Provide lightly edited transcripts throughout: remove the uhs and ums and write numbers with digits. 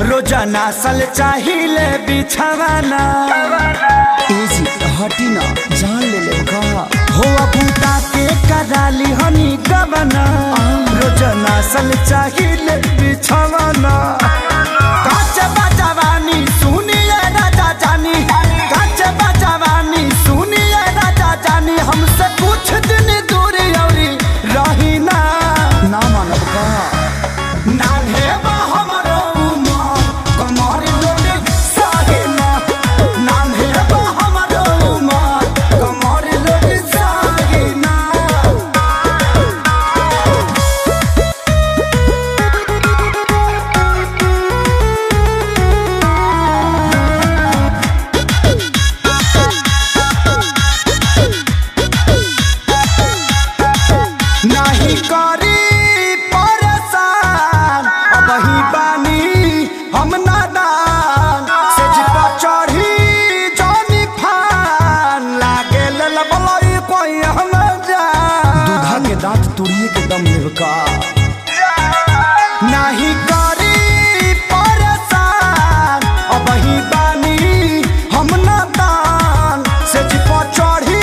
रोजाना सल चाहिए बिछवाना। एजी हटी ना जान ले ले का हो बूटा के कराली हनी गबना। रोजाना सल चाहिए बिछवाना। काच बजवानी सुनिए राजा जानी, काच बजवानी सुनिए राजा जानी। हमसे कुछ दिन दूरी औरी रही ना मानब का नान्हे बा हमरो उमर कमर लोटे साहिना। नान्हे बा हमरो उमर कमर लोटे साहिना। नहीं करी परेशान अब ही बानी हम नादान। से जिपा चढ़ी जानी फान लागे ललबलई कोई हम जान। दूधा के दांत तुड़िए के दम लेब का नहीं करी परेशान अब ही बानी हम नादान। से जिपा चढ़ी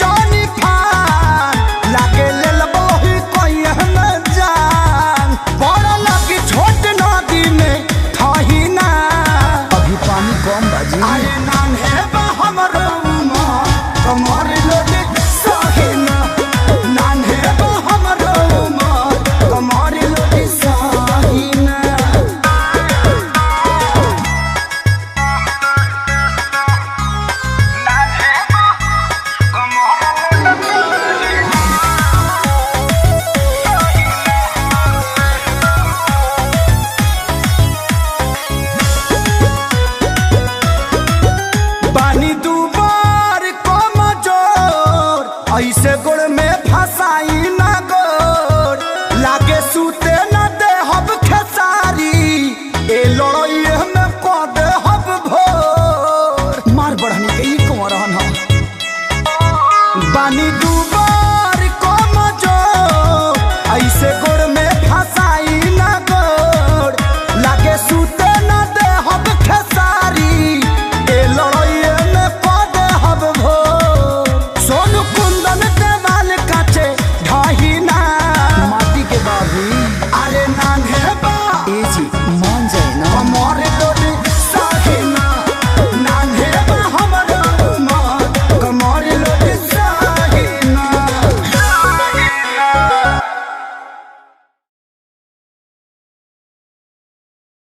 जानी फान लागे ललबलई कोई हम जान। बड़ा लगी छोट नदी में थाही ना। अभी पानी कम बाजी अरे नान्हे बा हमरो उमर कमर लोटे साहिना। नान्हे बा हमरो उमर कमर लोटे साहिना। पानी दुबार कम जोर ऐसे